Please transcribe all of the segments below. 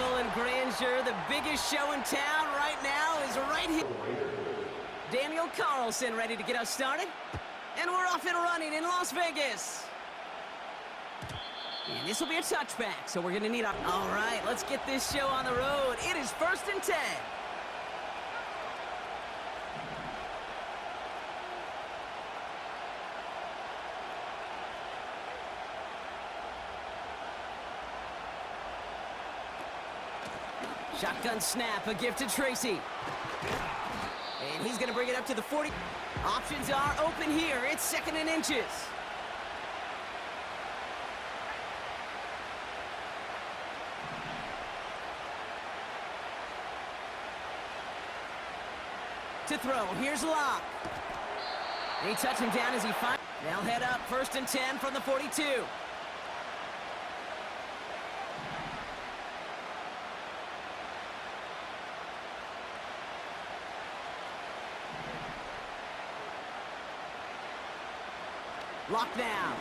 spectacle and grandeur. The biggest show in town right now is right here. Daniel Carlson ready to get us started. And we're off and running in Las Vegas. And this will be a touchback, so we're going to need our... All right, let's get this show on the road. It is 1st and 10. Shotgun snap, a gift to Tracy. And he's going to bring it up to the 40. Options are open here. It's 2nd and inches. To throw, here's Locke. And he touched him down as he finds. They'll head up 1st and 10 from the 42. Locked down.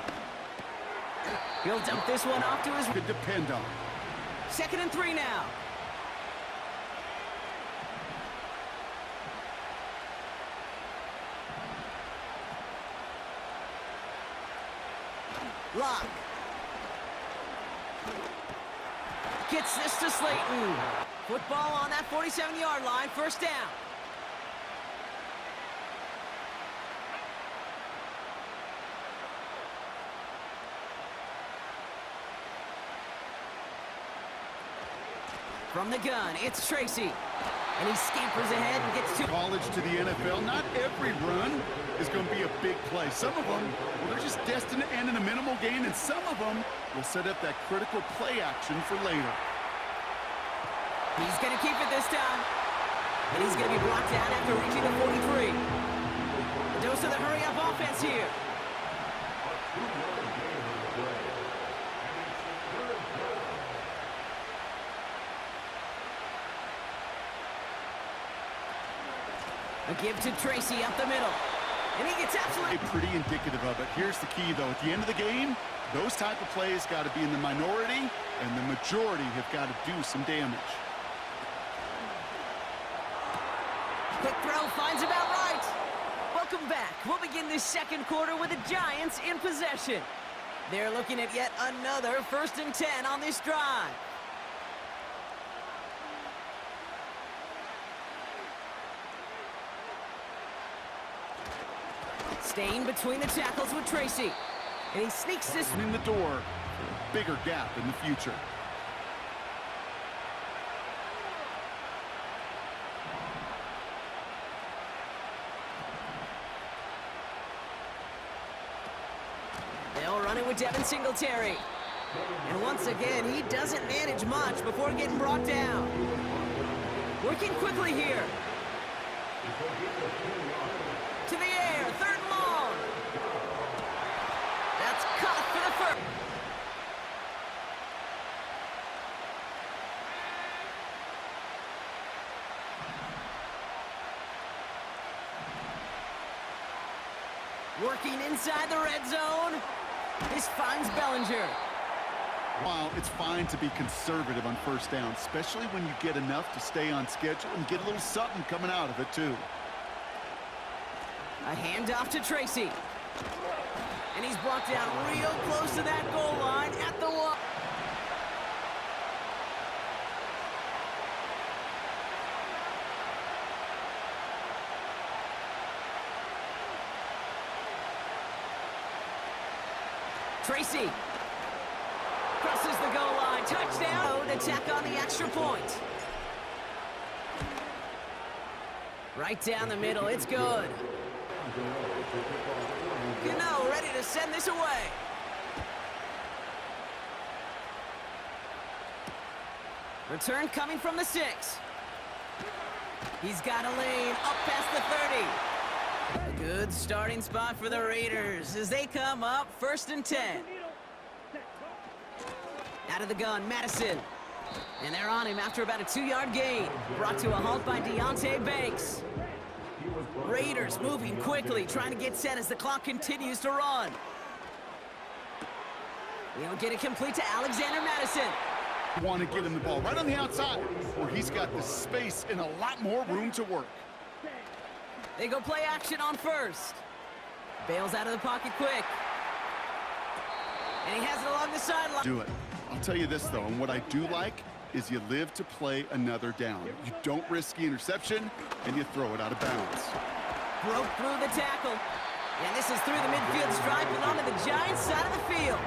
He'll dump this one off to his... Could depend on. 2nd and 3 now. Locke. Gets this to Slayton. Football on that 47-yard line. 1st down. From the gun, it's Tracy. And he scampers ahead and gets to... College to the NFL, not every run is going to be a big play. Some of them, well, they're just destined to end in a minimal gain, and some of them will set up that critical play action for later. He's going to keep it this time. And he's going to be brought down after reaching the 43. A dose of the hurry-up offense here. A give to Tracy up the middle. And he gets absolutely... Pretty indicative of it. Here's the key, though. At the end of the game, those type of plays got to be in the minority, and the majority have got to do some damage. Quick throw finds about right. Welcome back. We'll begin this 2nd quarter with the Giants in possession. They're looking at yet another 1st and 10 on this drive. Staying between the tackles with Tracy. And he sneaks this in the door for a bigger gap in the future. They'll run it with Devin Singletary. And once again, he doesn't manage much before getting brought down. Working quickly here. To the air, 3rd and long. That's caught for the 1st. Working inside the red zone. This finds Bellinger. While it's fine to be conservative on 1st down, especially when you get enough to stay on schedule and get a little something coming out of it, too. A handoff to Tracy. And he's brought down real close to that goal line at the one. Tracy crosses the goal line. Touchdown to tack on the extra point. Right down the middle. It's good. Cano ready to send this away. Return coming from the 6. He's got a lane up past the 30. A good starting spot for the Raiders as they come up 1st and 10. Out of the gun, Madison. And they're on him after about a 2-yard gain. Brought to a halt by Deonte Banks. Raiders moving quickly, trying to get set as the clock continues to run. He'll get it complete to Alexander Madison. Want to get him the ball right on the outside where he's got the space and a lot more room to work. They go play action on first. Bails out of the pocket quick. And he has it along the sideline. Do it. I'll tell you this, though, and what I do like is you live to play another down. You don't risk the interception, and you throw it out of bounds. Broke through the tackle. And this is through the midfield stripe and onto the Giants side of the field.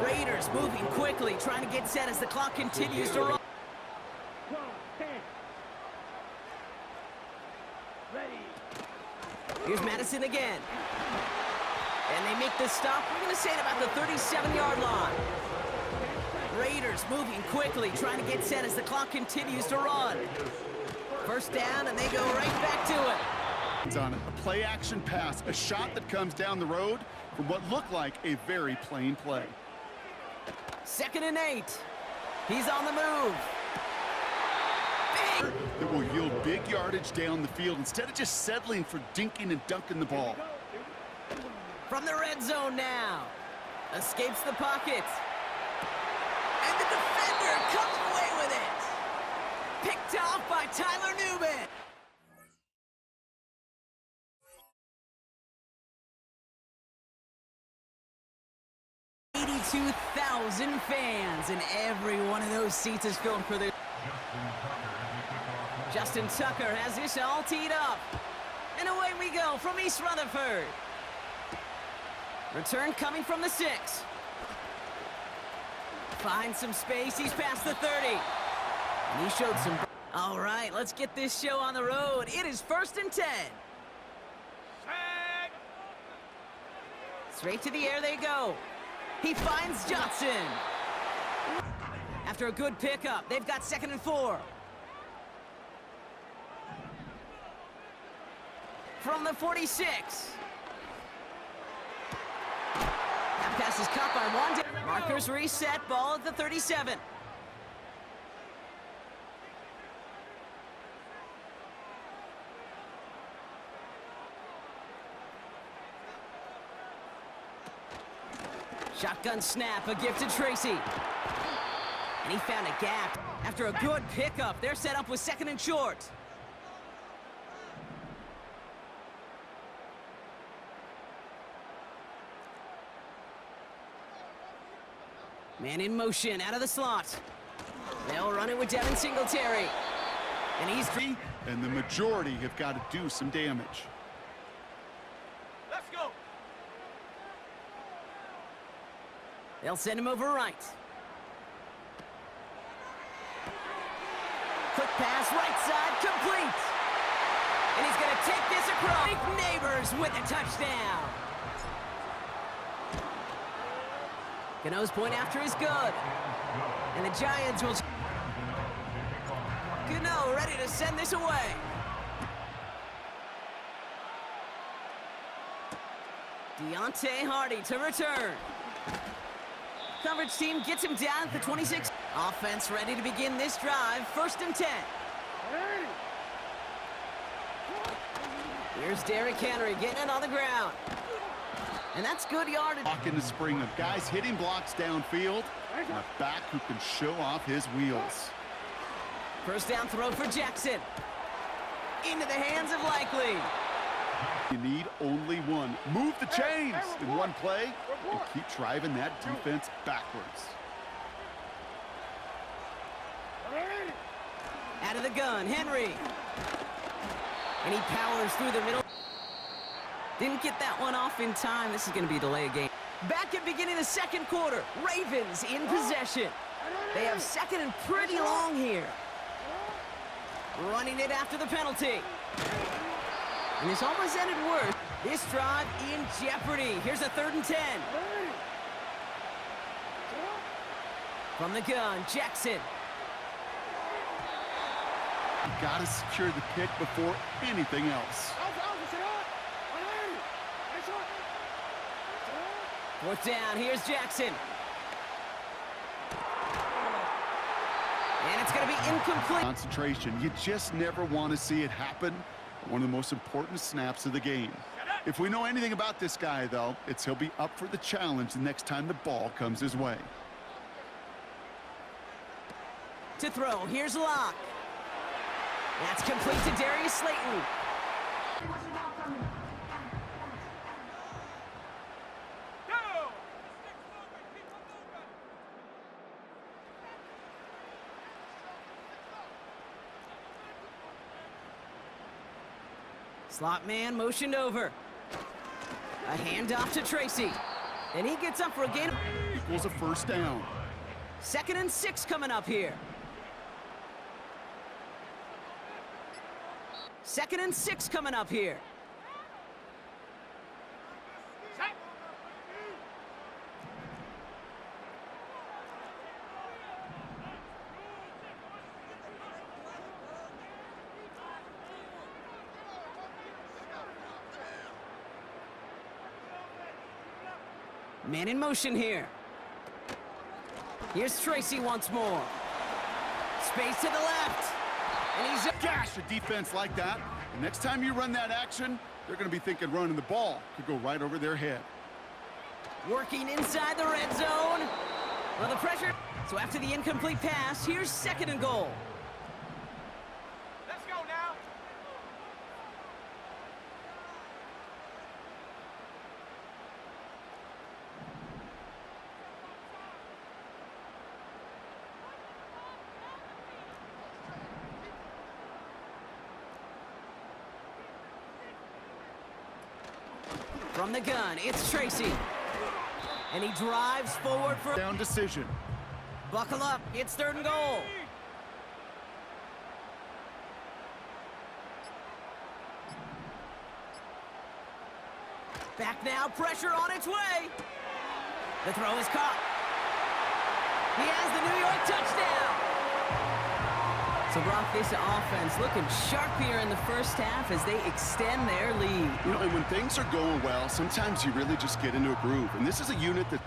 Raiders moving quickly, trying to get set as the clock continues to run. Here's Madison again. And they make the stop. We're going to say it about the 37-yard line. Raiders moving quickly, trying to get set as the clock continues to run. First down, and they go right back to it. It's on a play-action pass, a shot that comes down the road from what looked like a very plain play. 2nd and 8. He's on the move. Big. That will yield big yardage down the field instead of just settling for dinking and dunking the ball. From the red zone now. Escapes the pocket. And the defender comes away with it. Picked off by Tyler Newman. $82,000 fans, and every one of those seats is filled for the... Justin Tucker has this all teed up. And away we go from East Rutherford. Return coming from the 6. Finds some space, he's past the 30. And he showed some... All right, let's get this show on the road. It is 1st and 10. Straight to the air they go. He finds Johnson. After a good pickup, they've got 2nd and 4. From the 46. That pass is caught by Wanda. Markers reset, ball at the 37. Shotgun snap, a gift to Tracy. And he found a gap. After a good pickup, they're set up with 2nd and short. Man in motion, out of the slot. They'll run it with Devin Singletary. And he's... And the majority have got to do some damage. Let's go. They'll send him over right. Quick pass, right side, complete. And he's going to take this across. Nick Neighbors with a touchdown. Gano's point after is good. And the Giants will... Gano ready to send this away. Deontay Hardy to return. Coverage team gets him down at the 26. Offense ready to begin this drive. 1st and 10. Here's Derrick Henry getting it on the ground. And that's good yardage. Block in the spring of guys hitting blocks downfield and a back who can show off his wheels. First down throw for Jackson. Into the hands of Likely. You need only one. Move the chains in one play and keep driving that defense backwards. Out of the gun, Henry. And he powers through the middle. Didn't get that one off in time. This is going to be a delay of game. Back at beginning of the 2nd quarter. Ravens in possession. They have 2nd and pretty long here. Running it after the penalty. And this almost ended worse. This drive in jeopardy. Here's a 3rd and 10. From the gun, Jackson. You got to secure the pick before anything else. 4th down, here's Jackson. And it's going to be incomplete. Concentration. You just never want to see it happen. One of the most important snaps of the game. If we know anything about this guy, though, it's he'll be up for the challenge the next time the ball comes his way. to throw. Here's Locke. That's complete to Darius Slayton. Slot man motioned over. A handoff to Tracy. And he gets up for a gain. Equals a first down. 2nd and 6 coming up here. 2nd and 6 coming up here. Man in motion here. Here's Tracy once more. Space to the left. And he's up. Gash a defense like that. The next time you run that action, they're going to be thinking running the ball. Could go right over their head. Working inside the red zone. Well, the pressure. So after the incomplete pass, here's 2nd and goal. Let's go now. From the gun, it's Tracy. And he drives forward for Down decision. buckle up. It's 3rd and goal. Back now, pressure on its way. The throw is caught. He has the New York touchdown. So Brock, this offense looking sharp here in the first half as they extend their lead. You know, and when things are going well, sometimes you really just get into a groove. And this is a unit that